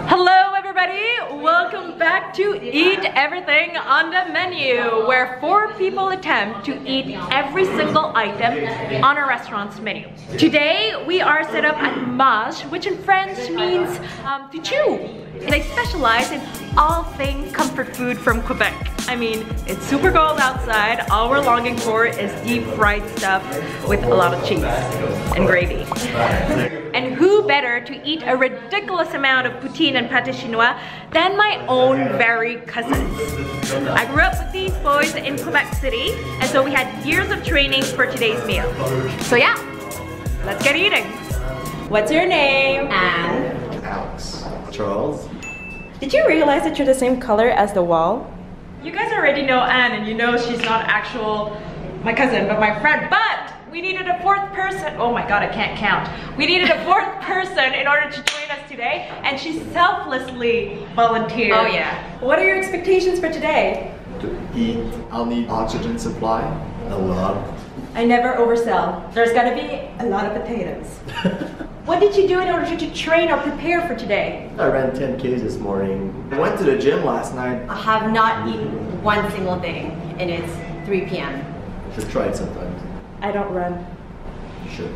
Hello everybody, welcome back to Eat Everything on the Menu, where 4 people attempt to eat every single item on a restaurant's menu. Today we are set up at Mâche, which in French means to chew. They specialize in all things comfort food from Quebec. I mean, it's super cold outside. All we're longing for is deep fried stuff with a lot of cheese and gravy. And who better to eat a ridiculous amount of poutine and pâté chinois than my own very cousins. I grew up with these boys in Quebec City, and so we had years of training for today's meal. So yeah, let's get eating. What's your name? Anne. Alex. Charles. Did you realize that you're the same color as the wall? You guys already know Anne, and you know she's not my cousin, but my friend. But we needed a 4th person. Oh my god, I can't count. We needed a 4th person in order to join us today, and she selflessly volunteered. Oh yeah. What are your expectations for today? To eat, I'll need oxygen supply. A lot. I never oversell. There's gotta be a lot of potatoes. What did you do in order to train or prepare for today? I ran 10Ks this morning. I went to the gym last night. I have not eaten one single day, and it's 3 p.m. You should try it sometimes. I don't run. You should.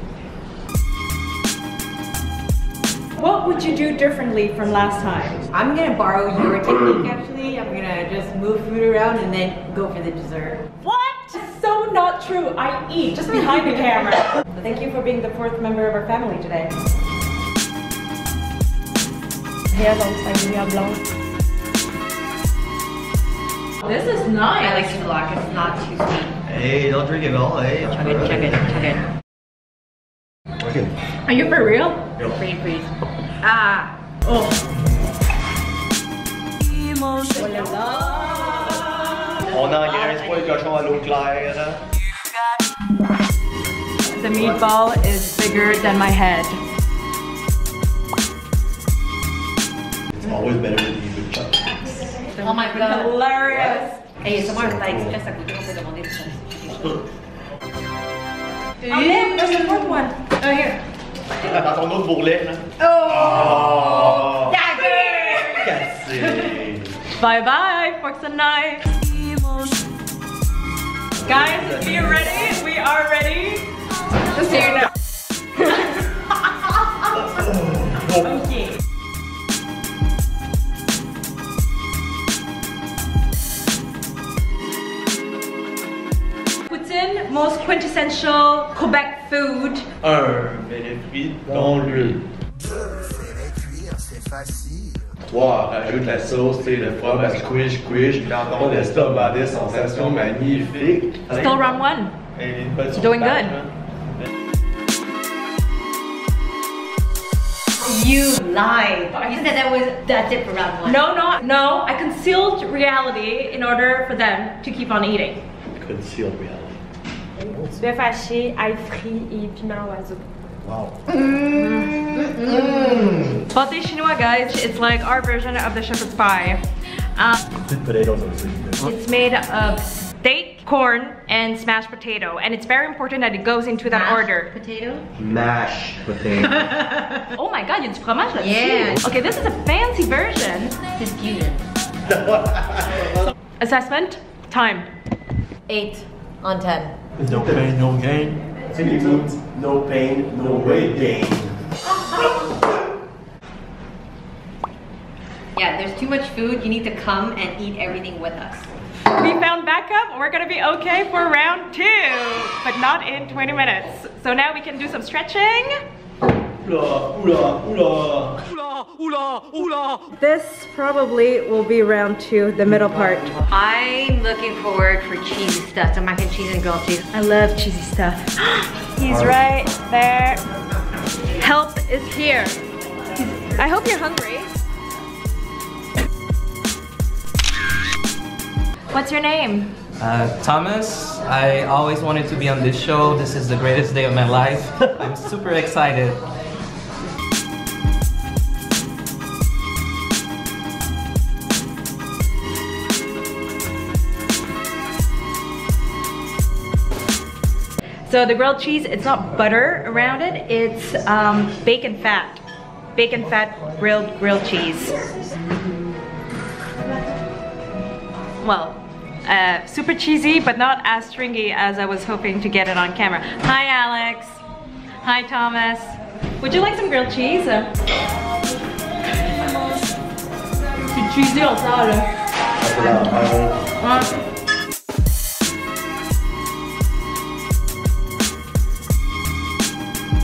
What would you do differently from last time? I'm gonna borrow your technique actually. I'm gonna just move food around and then go for the dessert. What? So not true. I eat just behind the camera. Thank you for being the 4th member of our family today. This is nice. I like to block. It's not too sweet. Hey, don't drink it all. Hey, Chug it, chug it, chug it. Are you for real? Freeze, freeze. Ah. Oh. On engraisse pas le cochon à l'eau claire. The meatball is bigger than my head. It's always better with you with chunks. Oh my god. Hilarious. Hey, someone like stress à côté, on peut demander de changer. Oh, there's the 4th one. Oh, here. Dans ton autre bourrelet, là. Oh! Dagger! Cassé. Bye bye, forks and knives. Guys, be ready. We are ready. Just so you know. Okay. Poutine, most quintessential Quebec food. Bénéfice dans l'huile. C'est facile. 3. Rajoute la sauce, et le fromage squish. Dans le stock des sensations magnifiques. Still round 1. Doing good. You lied. You said that's it for round 1. No. I concealed reality in order for them to keep on eating. Concealed reality. Bœuf haché, ail frit et piment oiseau. Wow. Pâté chinois, guys, it's like our version of the shepherd's pie. Sweet potatoes are sweet. It's made of steak, corn, and smashed potato. And it's very important that it goes into that order. Potato? Mâche potato. Oh my god, il y a du fromage là-dessus. Yeah. Okay, this is a fancy version. It's fusion. Assessment, time. 8 on 10. No pain, no gain. Simply means no pain, no weight gain. Yeah, there's too much food. You need to come and eat everything with us. We found backup. We're gonna be okay for round 2, but not in 20 minutes. So now we can do some stretching. Oula, oula, oula. Oula, oula, oula. This probably will be round 2, the middle part. I'm looking forward for cheesy stuff, so mac and cheese and grilled cheese. I love cheesy stuff. He's right there. Help is here. I hope you're hungry. What's your name? Thomas. I always wanted to be on this show. This is the greatest day of my life. I'm super excited. So the grilled cheese, it's not butter around it, it's bacon fat. Bacon fat grilled cheese. Well, super cheesy, but not as stringy as I was hoping to get it on camera. Hi Alex. Hi Thomas. Would you like some grilled cheese? C'est cheesy en ça là.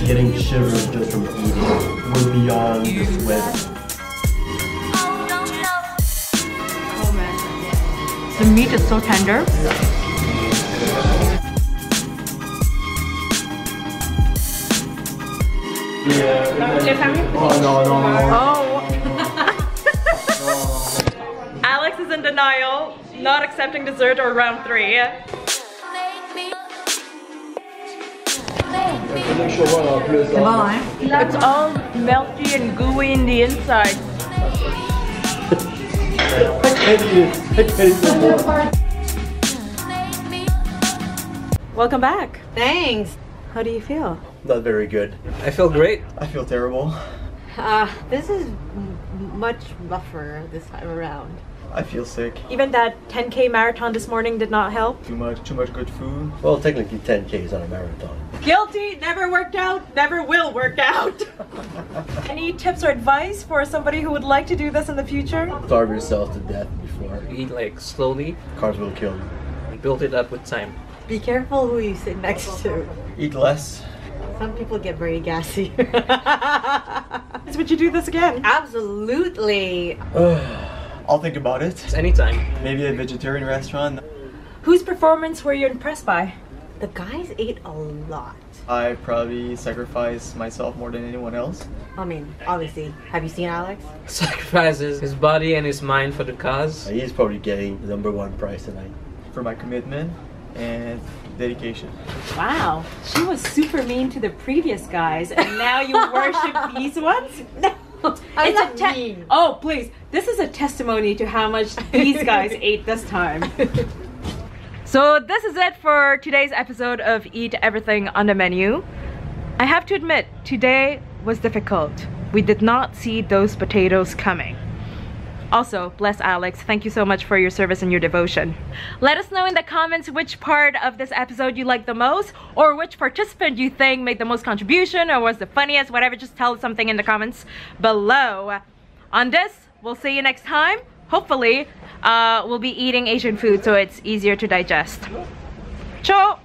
Getting shivers just from eating. We're beyond the sweat. The meat is so tender. Oh no. Oh. Alex is in denial, not accepting dessert or round 3. It's all melty and gooey in the inside. Welcome back. Thanks. How do you feel? Not very good. I feel great. I feel terrible. This is much rougher this time around. I feel sick. Even that 10K marathon this morning did not help? Too much good food. Well, technically 10K is not a marathon. Guilty, never worked out, never will work out. Any tips or advice for somebody who would like to do this in the future? Starve yourself to death before. Eat like slowly Carbs will kill you. and build it up with time. Be careful who you sit next to. Eat less. Some people get very gassy. Would you do this again? Absolutely. I'll think about it. Anytime. Maybe a vegetarian restaurant. Whose performance were you impressed by? The guys ate a lot. I probably sacrifice myself more than anyone else. I mean, obviously. Have you seen Alex? Sacrifices his body and his mind for the cause. He's probably getting the #1 prize tonight. For my commitment and dedication. Wow, she was super mean to the previous guys and now you worship these ones? No, I'm not mean. Oh, please. This is a testimony to how much these guys ate this time. So this is it for today's episode of Eat Everything on the Menu. I have to admit, today was difficult. We did not see those potatoes coming. Also, bless Alex, thank you so much for your service and your devotion. Let us know in the comments which part of this episode you liked the most, or which participant you think made the most contribution or was the funniest, whatever, just tell us something in the comments below. On this, we'll see you next time. Hopefully, we'll be eating Asian food so it's easier to digest. Ciao!